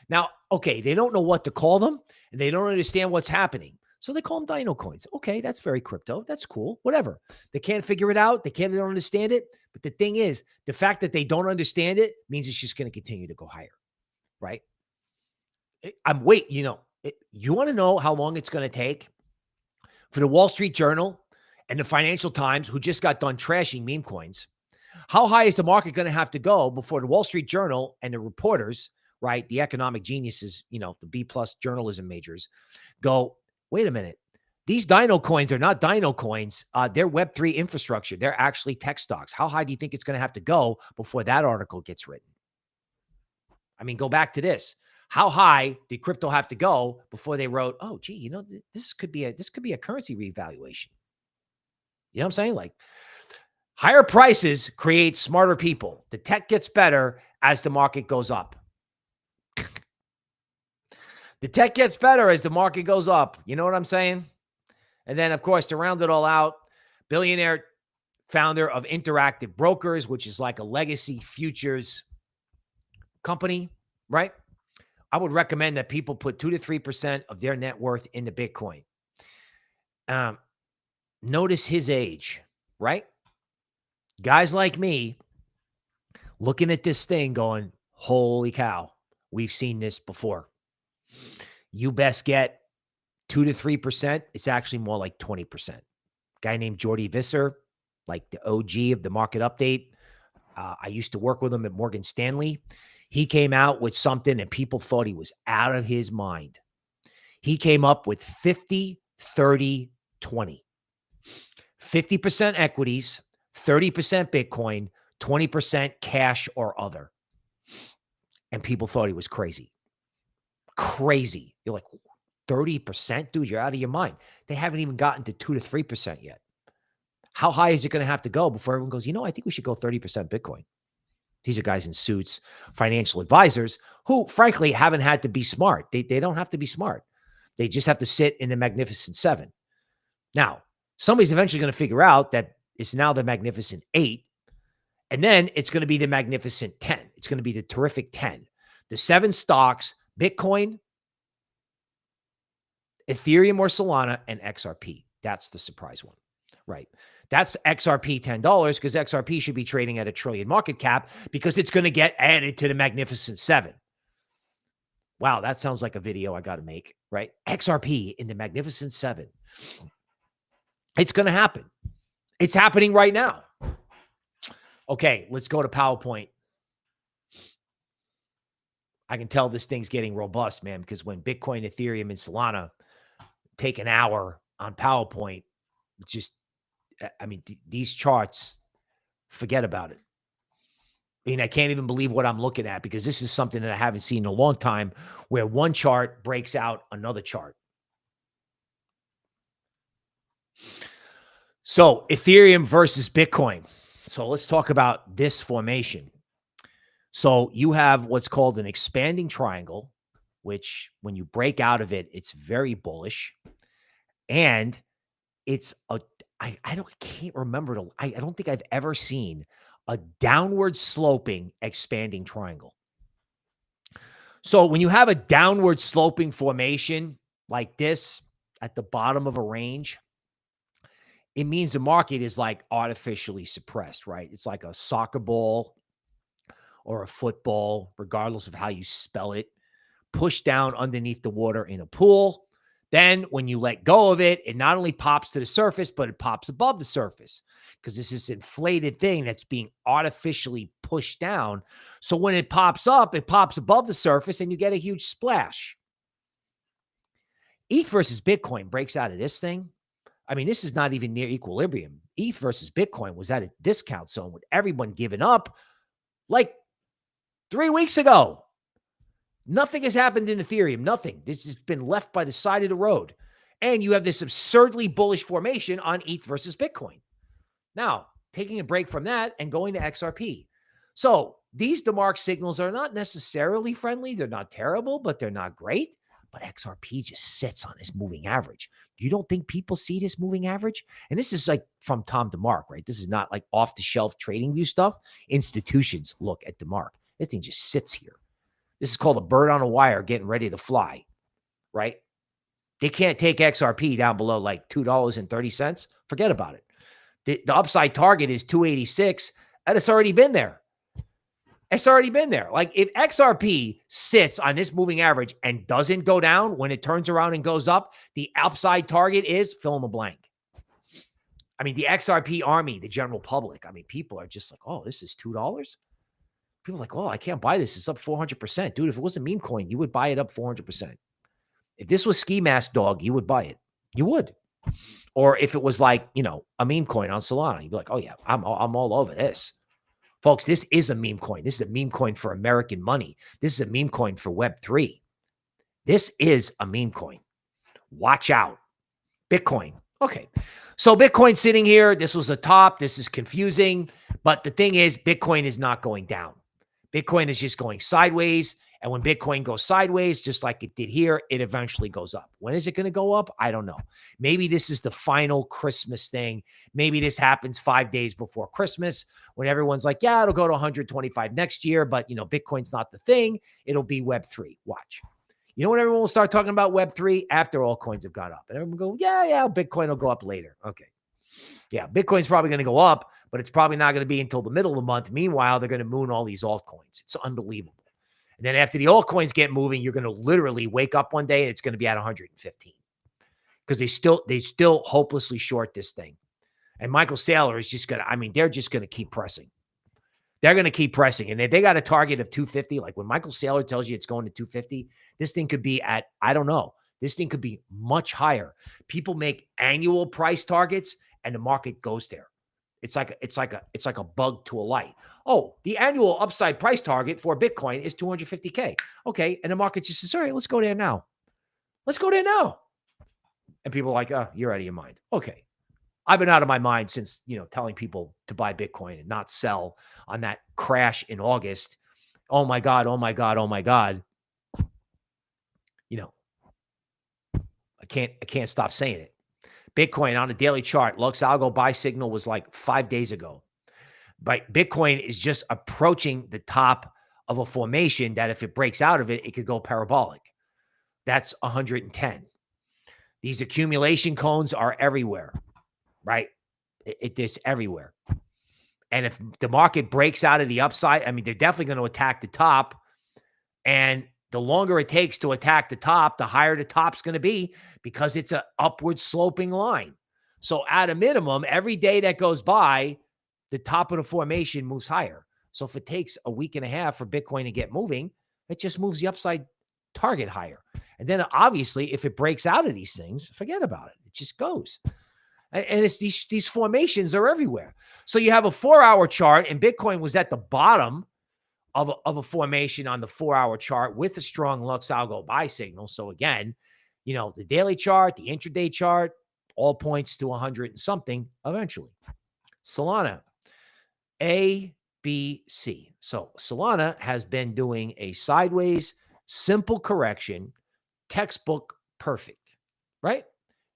Speaker 1: Now, okay, they don't know what to call them, and they don't understand what's happening. So they call them dino coins. Okay, that's very crypto. That's cool. Whatever. They can't figure it out. They don't understand it. But the thing is, the fact that they don't understand it means it's just going to continue to go higher, right? You want to know how long it's going to take for the Wall Street Journal and the Financial Times, who just got done trashing meme coins? How high is the market going to have to go before the Wall Street Journal and the reporters, right, the economic geniuses, the B+ journalism majors, go, wait a minute. These dino coins are not dino coins. They're Web3 infrastructure. They're actually tech stocks. How high do you think it's going to have to go before that article gets written? I mean, go back to this. How high did crypto have to go before they wrote, oh, gee, this could be a currency revaluation? You know what I'm saying? Like, higher prices create smarter people. The tech gets better as the market goes up. The tech gets better as the market goes up. You know what I'm saying? And then, of course, to round it all out, billionaire founder of Interactive Brokers, which is like a legacy futures company, right? I would recommend that people put 2 to 3% of their net worth into Bitcoin. Notice his age, right? Guys like me looking at this thing going, holy cow, we've seen this before. You best get 2 to 3%. It's actually more like 20%. Guy named Jordy Visser, like the OG of the market update. I used to work with him at Morgan Stanley. He came out with something and people thought he was out of his mind. He came up with 50, 30, 20. 50% equities, 30% Bitcoin, 20% cash or other. And people thought he was crazy. Crazy. You're like, 30%? Dude, you're out of your mind. They haven't even gotten to 2 to 3% yet. How high is it going to have to go before everyone goes, I think we should go 30% Bitcoin? These are guys in suits, financial advisors who, frankly, haven't had to be smart. They don't have to be smart. They just have to sit in the Magnificent Seven. Now, somebody's eventually going to figure out that it's now the Magnificent Eight, and then it's going to be the Magnificent 10. It's going to be the terrific 10. The 7 stocks, Bitcoin, Ethereum or Solana, and XRP. That's the surprise one, right? That's XRP $10 because XRP should be trading at $1 trillion market cap because it's going to get added to the Magnificent Seven. Wow, that sounds like a video I got to make, right? XRP in the Magnificent Seven. It's going to happen. It's happening right now. Okay, let's go to PowerPoint. I can tell this thing's getting robust, man, because when Bitcoin, Ethereum, and Solana take an hour on PowerPoint, it's just, these charts, forget about it. I can't even believe what I'm looking at because this is something that I haven't seen in a long time where one chart breaks out another chart. So Ethereum versus Bitcoin. So let's talk about this formation. So you have what's called an expanding triangle, which when you break out of it, it's very bullish. And it's I can't remember. I don't think I've ever seen a downward sloping expanding triangle. So when you have a downward sloping formation like this at the bottom of a range, it means the market is like artificially suppressed, right? It's like a soccer ball or a football, regardless of how you spell it, pushed down underneath the water in a pool. Then when you let go of it, it not only pops to the surface, but it pops above the surface because this is inflated thing that's being artificially pushed down. So when it pops up, it pops above the surface and you get a huge splash. ETH versus Bitcoin breaks out of this thing. This is not even near equilibrium. ETH versus Bitcoin was at a discount zone with everyone giving up like 3 weeks ago. Nothing has happened in Ethereum. Nothing. This has been left by the side of the road. And you have this absurdly bullish formation on ETH versus Bitcoin. Now, taking a break from that and going to XRP. So these DeMark signals are not necessarily friendly. They're not terrible, but they're not great. But XRP just sits on this moving average. You don't think people see this moving average? And this is like from Tom DeMark, right? This is not like off-the-shelf trading view stuff. Institutions look at DeMark. This thing just sits here. This is called a bird on a wire getting ready to fly, right? They can't take XRP down below like $2.30. Forget about it. The upside target is 286, and it's already been there. It's already been there. Like if XRP sits on this moving average and doesn't go down when it turns around and goes up, the upside target is fill in the blank. The XRP army, the general public, people are just like, oh, this is $2? People are like, oh, I can't buy this. It's up 400%. Dude, if it was a meme coin, you would buy it up 400%. If this was Ski Mask Dog, you would buy it. You would. Or if it was like, a meme coin on Solana, you'd be like, oh, yeah, I'm all over this. Folks, this is a meme coin. This is a meme coin for American money. This is a meme coin for Web3. This is a meme coin. Watch out. Bitcoin. Okay. So Bitcoin sitting here. This was a top. This is confusing. But the thing is, Bitcoin is not going down. Bitcoin is just going sideways. And when Bitcoin goes sideways, just like it did here, it eventually goes up. When is it going to go up? I don't know. Maybe this is the final Christmas thing. Maybe this happens 5 days before Christmas when everyone's like, yeah, it'll go to 125 next year, but Bitcoin's not the thing. It'll be Web3. Watch. You know when everyone will start talking about Web3? After all coins have gone up. And everyone will go, yeah, Bitcoin will go up later. Okay. Yeah, Bitcoin's probably going to go up, but it's probably not going to be until the middle of the month. Meanwhile, they're going to moon all these altcoins. It's unbelievable. And then after the altcoins get moving, you're going to literally wake up one day and it's going to be at 115 because they still hopelessly short this thing. And Michael Saylor is just going to, they're just going to keep pressing. They're going to keep pressing. And if they got a target of 250, like when Michael Saylor tells you it's going to 250, this thing could be at, I don't know, this thing could be much higher. People make annual price targets and the market goes there. It's like a bug to a light. Oh, the annual upside price target for Bitcoin is 250K. Okay. And the market just says, all right, let's go there now. Let's go there now. And people are like, oh, you're out of your mind. Okay. I've been out of my mind since, telling people to buy Bitcoin and not sell on that crash in August. Oh my God. Oh my God. Oh my God. I can't stop saying it. Bitcoin on a daily chart, Lux Algo buy signal was like 5 days ago. But Bitcoin is just approaching the top of a formation that if it breaks out of it, it could go parabolic. That's 110. These accumulation cones are everywhere, right? It's everywhere. And if the market breaks out of the upside, they're definitely going to attack the top. And the longer it takes to attack the top, the higher the top's going to be because it's an upward sloping line. So at a minimum, every day that goes by, the top of the formation moves higher. So if it takes a week and a half for Bitcoin to get moving, it just moves the upside target higher. And then obviously, if it breaks out of these things, forget about it. It just goes. And it's these formations are everywhere. So you have a 4-hour chart and Bitcoin was at the bottom of a formation on the 4-hour chart with a strong Lux Algo buy signal. So again, the daily chart, the intraday chart, all points to 100 and something eventually. Solana, A, B, C. So Solana has been doing a sideways, simple correction, textbook perfect, right?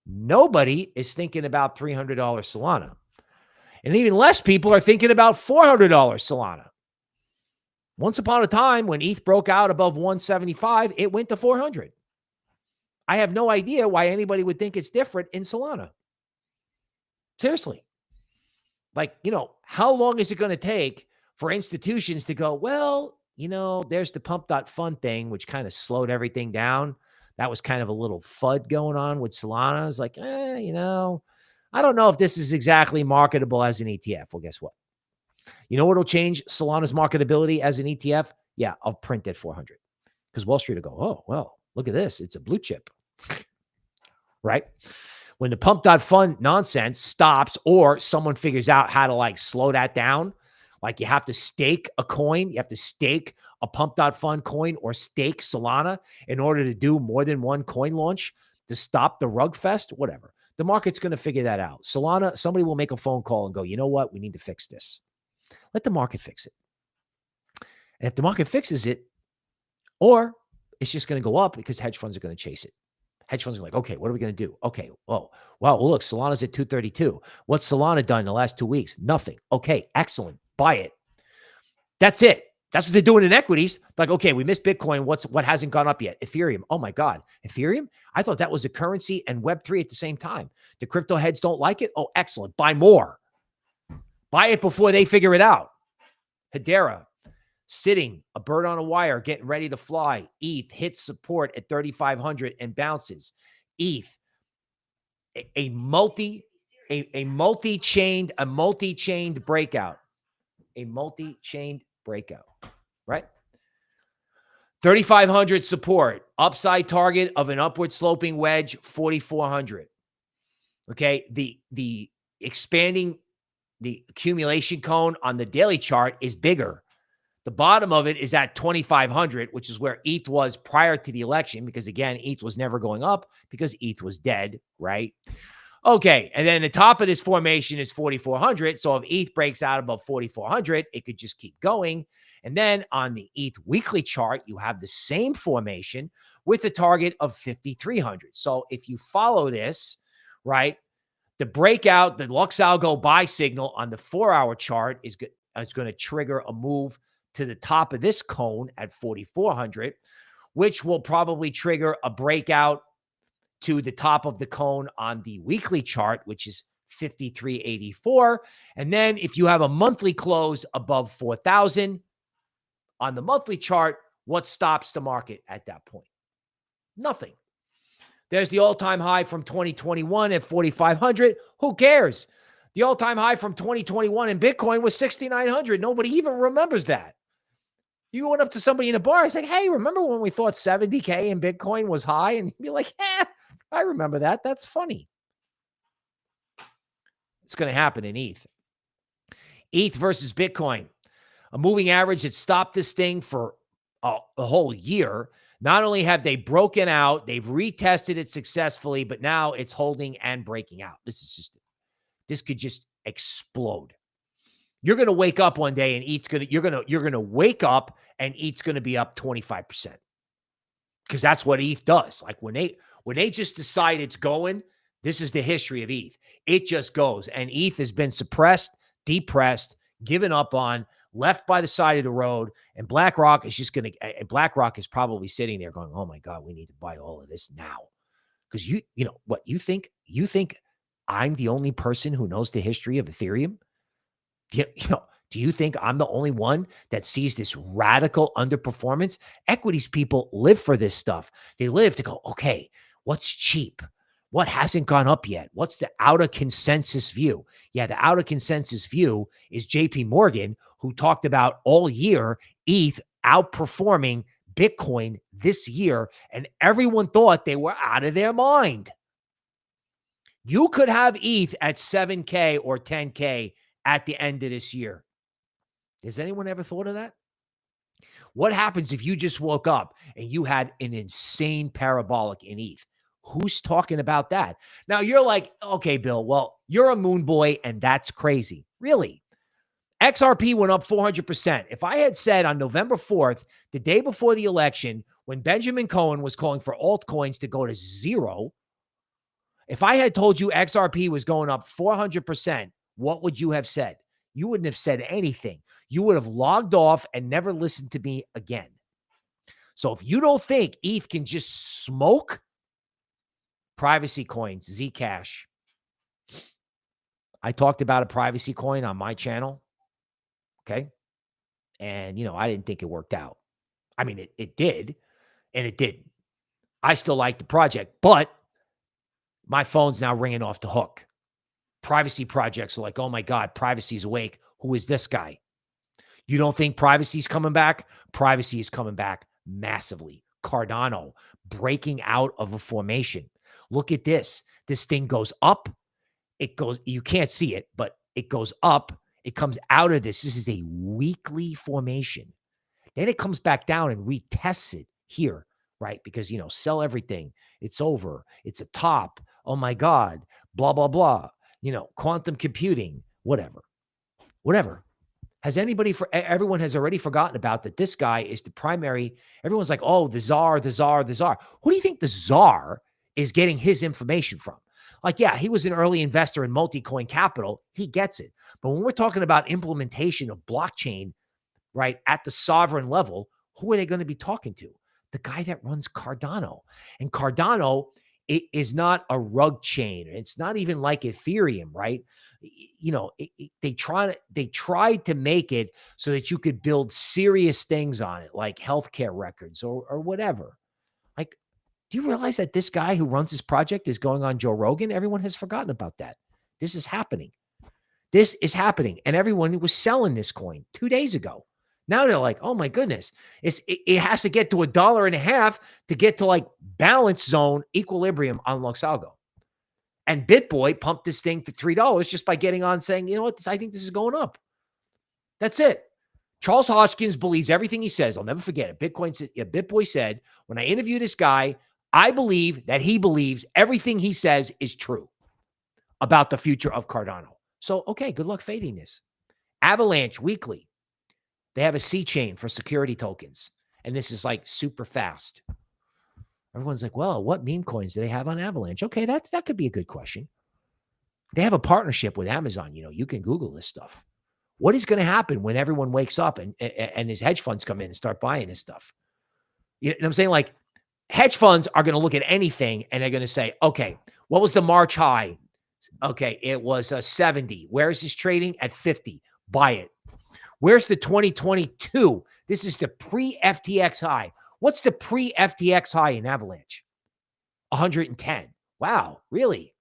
Speaker 1: Nobody is thinking about $300 Solana. And even less people are thinking about $400 Solana. Once upon a time, when ETH broke out above 175, it went to 400. I have no idea why anybody would think it's different in Solana. Seriously. How long is it going to take for institutions to go, well, there's the pump.fund thing, which kind of slowed everything down. That was kind of a little FUD going on with Solana. It's like, I don't know if this is exactly marketable as an ETF. Well, guess what? You know what will change Solana's marketability as an ETF? Yeah, I'll print at 400. Because Wall Street will go, oh, well, look at this. It's a blue chip. Right? When the pump.fund nonsense stops or someone figures out how to slow that down, like you have to stake a coin, you have to stake a pump.fund coin or stake Solana in order to do more than one coin launch to stop the rug fest, whatever. The market's going to figure that out. Solana, somebody will make a phone call and go, you know what? We need to fix this. Let the market fix it. And if the market fixes it, or it's just going to go up because hedge funds are going to chase it. Hedge funds are like, okay, what are we going to do? Okay, wow, look, Solana's at 232. What's Solana done in the last 2 weeks? Nothing. Okay, excellent. Buy it. That's it. That's what they're doing in equities. Like, okay, we missed Bitcoin. What hasn't gone up yet? Ethereum. Oh my God. Ethereum? I thought that was a currency and Web3 at the same time. The crypto heads don't like it? Oh, excellent. Buy more. Buy it before they figure it out. Hedera, sitting, a bird on a wire, getting ready to fly. ETH hits support at 3,500 and bounces. ETH, a multi-chained breakout. A multi-chained breakout, right? 3,500 support, upside target of an upward sloping wedge, 4,400. Okay, the expanding, the accumulation cone on the daily chart is bigger. The bottom of it is at 2,500, which is where ETH was prior to the election, because again, ETH was never going up because ETH was dead, right? Okay, and then the top of this formation is 4,400. So if ETH breaks out above 4,400, it could just keep going. And then on the ETH weekly chart, you have the same formation with a target of 5,300. So if you follow this, right, the breakout, the Lux Algo buy signal on the 4-hour chart is going to trigger a move to the top of this cone at 4,400, which will probably trigger a breakout to the top of the cone on the weekly chart, which is 5,384. And then if you have a monthly close above 4,000 on the monthly chart, what stops the market at that point? Nothing. There's the all-time high from 2021 at 4,500. Who cares? The all-time high from 2021 in Bitcoin was 6,900. Nobody even remembers that. You went up to somebody in a bar, I said, hey, remember when we thought 70K in Bitcoin was high? And you'd be like, I remember that. That's funny. It's going to happen in ETH. ETH versus Bitcoin. A moving average that stopped this thing for a whole year. Not only have they broken out, they've retested it successfully, but now it's holding and breaking out. This could just explode. You're going to wake up one day and you're going to wake up and ETH's going to be up 25%. Because that's what ETH does. Like when they just decide it's going, this is the history of ETH. It just goes. And ETH has been suppressed, depressed, given up on, left by the side of the road. And BlackRock is probably sitting there going, oh my God, we need to buy all of this now. Because you know what, you think I'm the only person who knows the history of Ethereum? Do you think I'm the only one that sees this radical underperformance? Equities people live for this stuff. They live to go, okay, what's cheap? What hasn't gone up yet? What's the outer consensus view? Yeah, the outer consensus view is JP Morgan, who talked about all year ETH outperforming Bitcoin this year, and everyone thought they were out of their mind. You could have ETH at 7K or 10K at the end of this year. Has anyone ever thought of that? What happens if you just woke up and you had an insane parabolic in ETH? Who's talking about that? Now you're like, okay, Bill, well, you're a moon boy and that's crazy. Really? XRP went up 400%. If I had said on November 4th, the day before the election, when Benjamin Cohen was calling for altcoins to go to zero, if I had told you XRP was going up 400%, what would you have said? You wouldn't have said anything. You would have logged off and never listened to me again. So if you don't think ETH can just smoke, privacy coins, Zcash. I talked about a privacy coin on my channel. Okay. And, I didn't think it worked out. I mean, it did, and it didn't. I still like the project, but my phone's now ringing off the hook. Privacy projects are like, oh my God, privacy's awake. Who is this guy? You don't think privacy's coming back? Privacy is coming back massively. Cardano breaking out of a formation. Look at this. This thing goes up. You can't see it, but it goes up. It comes out of this. This is a weekly formation. Then it comes back down and retests it here, right? Because, sell everything. It's over. It's a top. Oh my God. Blah, blah, blah. Quantum computing, whatever. Everyone has already forgotten about that. This guy is the primary. Everyone's like, oh, the czar. Who do you think the czar is getting his information from? Like, yeah, he was an early investor in multi-coin capital. He gets it. But when we're talking about implementation of blockchain, right, at the sovereign level, who are they going to be talking to? The guy that runs Cardano. And Cardano, it is not a rug chain. It's not even like Ethereum, right? They tried to make it so that you could build serious things on it, like healthcare records or whatever. Like, do you realize that this guy who runs this project is going on Joe Rogan? Everyone has forgotten about that. This is happening. And everyone was selling this coin 2 days ago. Now they're like, oh my goodness, it has to get to $1.50 to get to like balance zone equilibrium on Lux Algo. And BitBoy pumped this thing to $3 just by getting on saying, you know what, I think this is going up. That's it. Charles Hoskins believes everything he says. I'll never forget it. BitBoy said, when I interview this guy, I believe that he believes everything he says is true. about the future of Cardano. So, okay, good luck fading this. Avalanche weekly. They have a C chain for security tokens. And this is like super fast. Everyone's like, well, what meme coins do they have on Avalanche? Okay, that could be a good question. They have a partnership with Amazon. You can Google this stuff. What is going to happen when everyone wakes up and his hedge funds come in and start buying this stuff? You know what I'm saying? Like, hedge funds are going to look at anything and they're going to say, okay, what was the March high? Okay, it was 70. Where is this trading? At 50. Buy it. Where's the 2022? This is the pre-FTX high. What's the pre-FTX high in Avalanche? 110. Wow, really?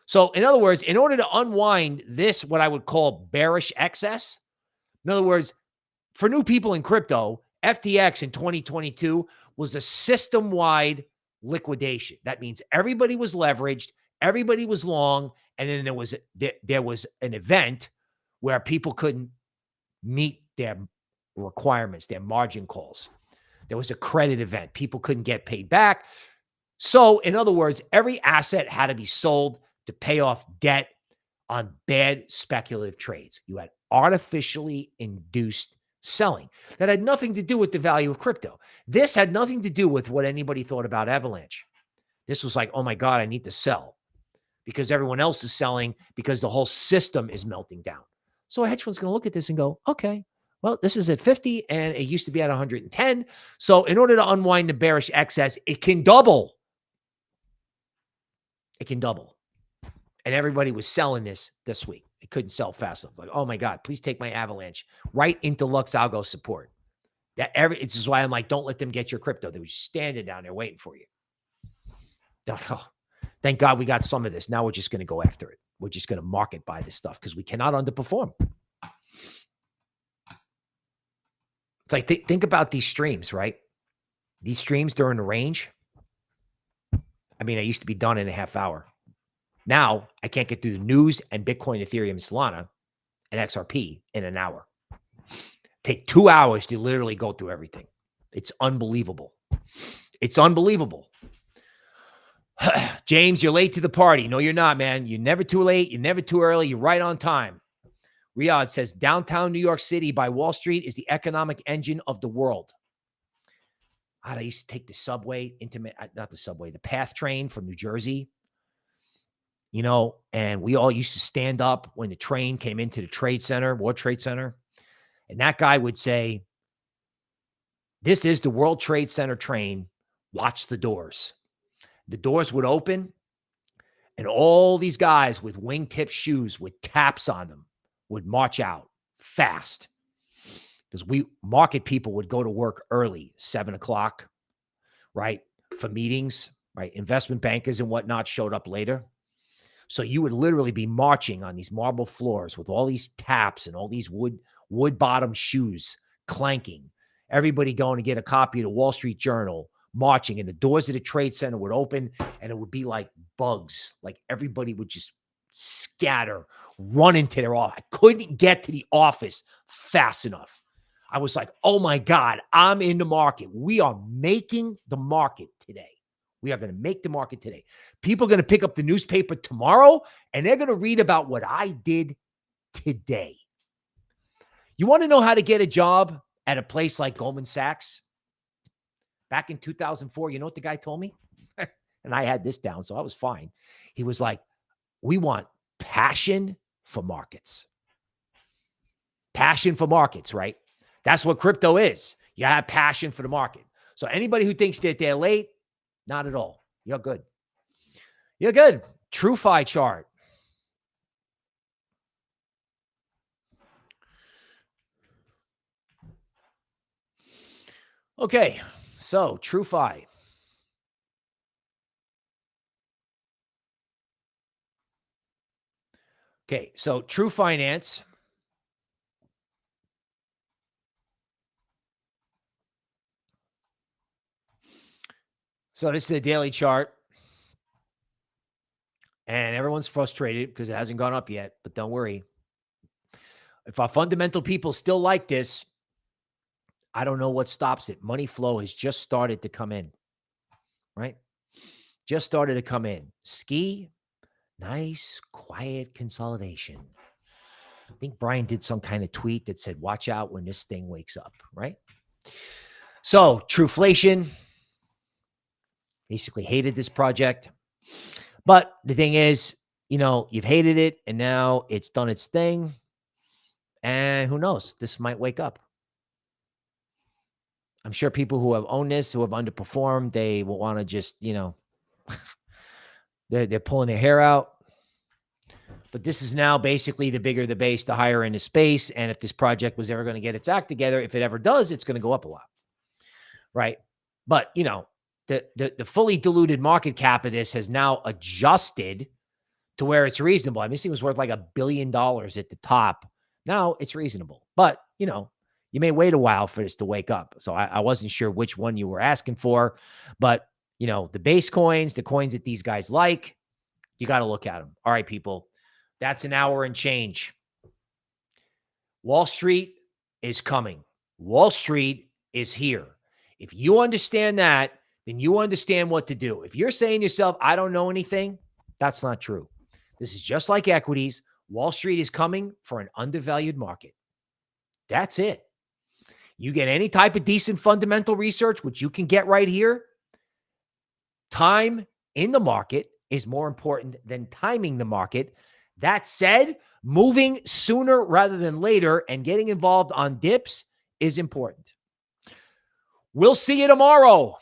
Speaker 1: So in other words, in order to unwind this, what I would call bearish excess, in other words, for new people in crypto, FTX in 2022 was a system-wide liquidation. That means everybody was leveraged, everybody was long, and then there was an event where people couldn't meet their requirements, their margin calls. There was a credit event. People couldn't get paid back. So in other words, every asset had to be sold to pay off debt on bad speculative trades. You had artificially induced selling that had nothing to do with the value of crypto. This had nothing to do with what anybody thought about Avalanche. This was like, oh my God, I need to sell because everyone else is selling because the whole system is melting down. So a hedge fund's going to look at this and go, okay, well, this is at 50 and it used to be at 110. So in order to unwind the bearish excess, it can double. It can double. And everybody was selling this week. They couldn't sell fast enough. Like, oh my God, please take my Avalanche right into Lux Algo support. It's just why I'm like, don't let them get your crypto. They were just standing down there waiting for you. Oh, thank God we got some of this. Now we're just going to go after it. We're just going to market buy this stuff because we cannot underperform. It's like, think about these streams, right? These streams during the range. I mean, I used to be done in a half hour. Now I can't get through the news and Bitcoin, Ethereum, Solana, and XRP in an hour. Take 2 hours to literally go through everything. It's unbelievable. It's unbelievable. James, you're late to the party. No, you're not, man. You're never too late. You're never too early. You're right on time. Riyadh says, downtown New York City by Wall Street is the economic engine of the world. I used to take the subway the PATH train from New Jersey, and we all used to stand up when the train came into the World Trade Center. And that guy would say, this is the World Trade Center train. Watch the doors. The doors would open and all these guys with wingtip shoes with taps on them would march out fast because market people would go to work early, 7 o'clock, right? For meetings, right? Investment bankers and whatnot showed up later. So you would literally be marching on these marble floors with all these taps and all these wood bottom shoes clanking. Everybody going to get a copy of the Wall Street Journal, marching, and the doors of the Trade Center would open and it would be like bugs. Like everybody would just scatter, run into their office. I couldn't get to the office fast enough. I was like, oh my God, I'm in the market. We are making the market today. We are going to make the market today. People are going to pick up the newspaper tomorrow and they're going to read about what I did today. You want to know how to get a job at a place like Goldman Sachs? Back in 2004, you know what the guy told me? And I had this down, so I was fine. He was like, we want passion for markets. Passion for markets, right? That's what crypto is. You have passion for the market. So anybody who thinks that they're late, not at all. You're good. You're good. TrueFi chart. Okay, so TrueFi. Okay, so True Finance. So this is a daily chart. And everyone's frustrated because it hasn't gone up yet, but don't worry. If our fundamental people still like this, I don't know what stops it. Money flow has just started to come in, right? Just started to come in. Ski Nice, quiet consolidation. I think Brian did some kind of tweet that said, watch out when this thing wakes up, right? So, Trueflation, basically hated this project. But the thing is, you've hated it and now it's done its thing. And who knows? This might wake up. I'm sure people who have owned this, who have underperformed, they will want to just, they're pulling their hair out. But this is now basically the bigger the base, the higher in the space. And if this project was ever going to get its act together, if it ever does, it's going to go up a lot. Right. But, the fully diluted market cap of this has now adjusted to where it's reasonable. I mean, this thing was worth like $1 billion at the top. Now it's reasonable. But, you may wait a while for this to wake up. So I wasn't sure which one you were asking for. But, the base coins, the coins that these guys like, you got to look at them. All right, people. That's an hour and change. Wall Street is coming. Wall Street is here. If you understand that, then you understand what to do. If you're saying to yourself, I don't know anything, that's not true. This is just like equities. Wall Street is coming for an undervalued market. That's it. You get any type of decent fundamental research, which you can get right here. Time in the market is more important than timing the market. That said, moving sooner rather than later and getting involved on dips is important. We'll see you tomorrow.